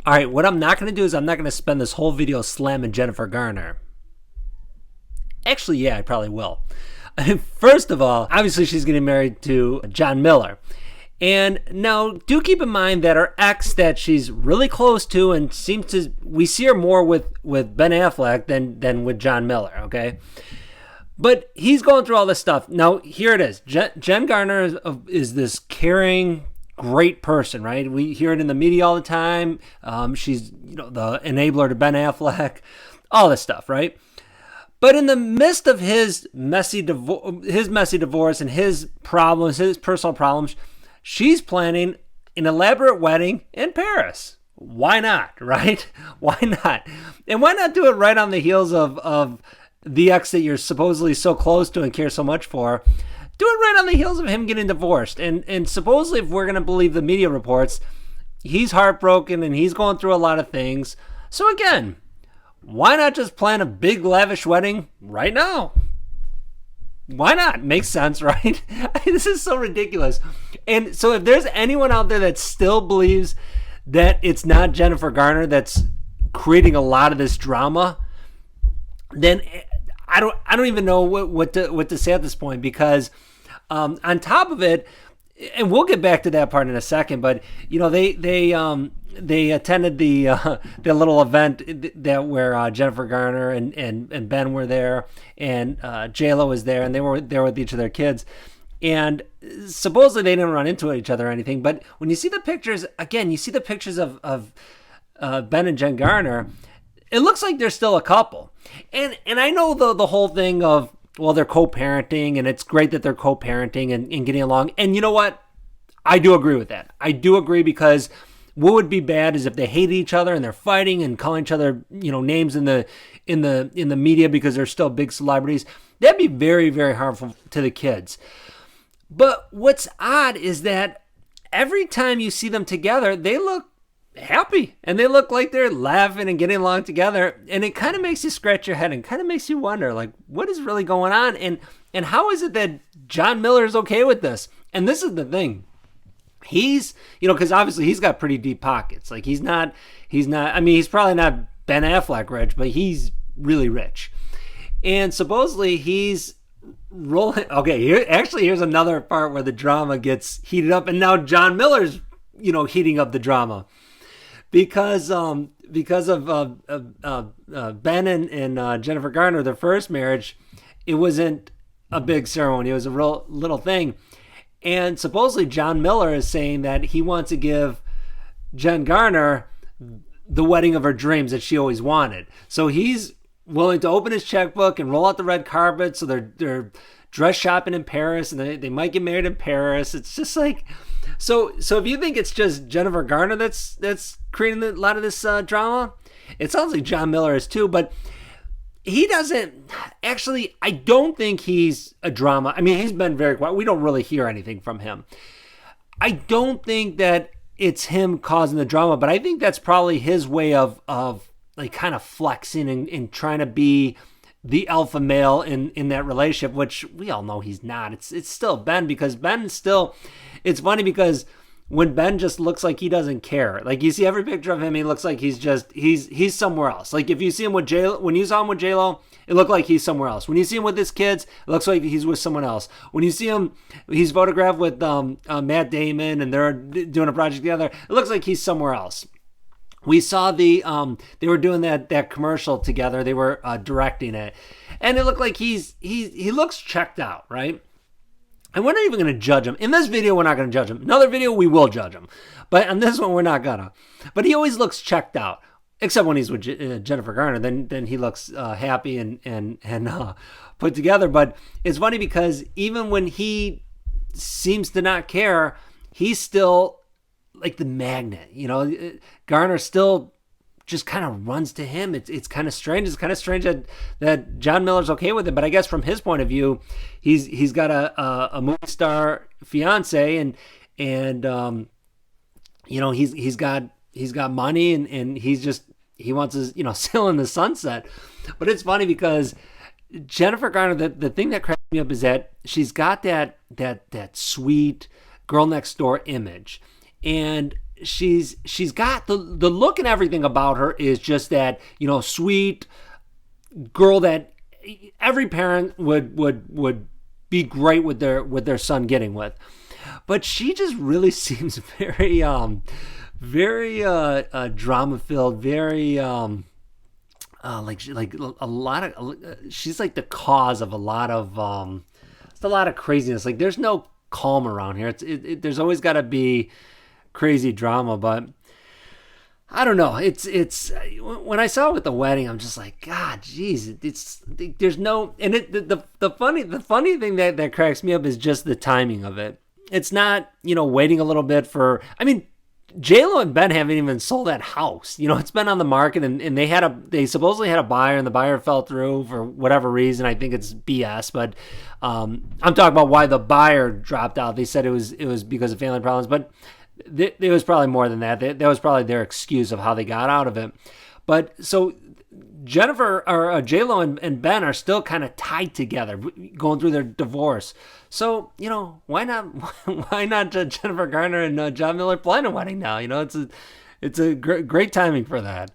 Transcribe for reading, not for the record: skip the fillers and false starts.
All right, what I'm not going to do is I'm not going to spend this whole video slamming Jennifer Garner. Actually, yeah, I probably will. First of all, obviously she's getting married to John Miller. And now, do keep in mind that her ex that she's really close to and we see her more with Ben Affleck than with John Miller, okay? But he's going through all this stuff. Now, here it is. Jen Garner is this caring, great person, right? We hear it in the media all the time. She's, the enabler to Ben Affleck, all this stuff, right? But in the midst of his messy divorce and his problems, his personal problems, she's planning an elaborate wedding in Paris. Why not, right? Why not? And why not do it right on the heels of the ex that you're supposedly so close to and care so much for? Do it right on the heels of him getting divorced. And supposedly, if we're going to believe the media reports, he's heartbroken and he's going through a lot of things. So again, why not just plan a big lavish wedding right now? Why not? Makes sense, right? This is so ridiculous. And so if there's anyone out there that still believes that it's not Jennifer Garner that's creating a lot of this drama, then I don't even know what to say at this point, because on top of it, and we'll get back to that part in a second, but they attended the little event that where Jennifer Garner and Ben were there, and J-Lo was there, and they were there with each of their kids. And supposedly they didn't run into each other or anything. But when you see the pictures, again, you see the pictures of Ben and Jen Garner, it looks like they're still a couple. And I know the whole thing of, well, they're co-parenting, and it's great that they're co-parenting and getting along. And you know what? I do agree with that. I do agree, because what would be bad is if they hate each other and they're fighting and calling each other, names in the media because they're still big celebrities. That'd be very, very harmful to the kids. But what's odd is that every time you see them together, they look happy and they look like they're laughing and getting along together. And it kind of makes you scratch your head and kind of makes you wonder, like, what is really going on? And how is it that John Miller is okay with this? And this is the thing. He's, because obviously he's got pretty deep pockets. Like he's not, I mean, he's probably not Ben Affleck rich, but he's really rich. And supposedly he's rolling. Okay, here's another part where the drama gets heated up, and now John Miller's, heating up the drama because of Ben and Jennifer Garner, their first marriage. It wasn't a big ceremony; it was a real little thing. And supposedly John Miller is saying that he wants to give Jen Garner the wedding of her dreams that she always wanted. So he's willing to open his checkbook and roll out the red carpet. So they're dress shopping in Paris, and they might get married in Paris. It's just like, so if you think it's just Jennifer Garner that's creating a lot of this drama, it sounds like John Miller is too. But he doesn't actually. I don't think he's a drama. I mean, he's been very quiet. We don't really hear anything from him. I don't think that it's him causing the drama, but I think that's probably his way of like kind of flexing and trying to be the alpha male in that relationship, which we all know he's not. It's still Ben, because Ben still, it's funny because when Ben just looks like he doesn't care, like you see every picture of him, he looks like he's somewhere else. Like if you see him with when you saw him with J-Lo, it looked like he's somewhere else. When you see him with his kids, it looks like he's with someone else. When you see him, he's photographed with Matt Damon and they're doing a project together, it looks like he's somewhere else. We saw they were doing that commercial together. They were directing it, and it looked like he looks checked out, right? And we're not even going to judge him. In this video, we're not going to judge him. Another video, we will judge him. But on this one, we're not going to. But he always looks checked out, except when he's with Jennifer Garner. Then he looks happy and put together. But it's funny because even when he seems to not care, he's still like the magnet. Garner still just kind of runs to him. It's kind of strange. It's kind of strange that John Miller's okay with it. But I guess from his point of view, he's got a movie star fiance and he's got money and he wants his sail in the sunset. But it's funny because Jennifer Garner, the thing that cracks me up is that she's got that sweet girl next door image. And she's got the look, and everything about her is just that, sweet girl that every parent would be great with their son getting with. But she just really seems very drama filled, very like a lot of, she's like the cause of a lot of craziness. Like, there's no calm around here. There's always got to be crazy drama. But I don't know. It's when I saw it with the wedding, I'm just like, God, geez, there's no, and the funny thing that cracks me up is just the timing of it. It's not, waiting a little bit for, I mean, J-Lo and Ben haven't even sold that house. It's been on the market, and they supposedly had a buyer, and the buyer fell through for whatever reason. I think it's BS, but I'm talking about why the buyer dropped out. They said it was because of family problems, but it was probably more than that. That was probably their excuse of how they got out of it. But so J-Lo and Ben are still kind of tied together, going through their divorce. So, why not Jennifer Garner and John Miller plan a wedding now? It's a great timing for that.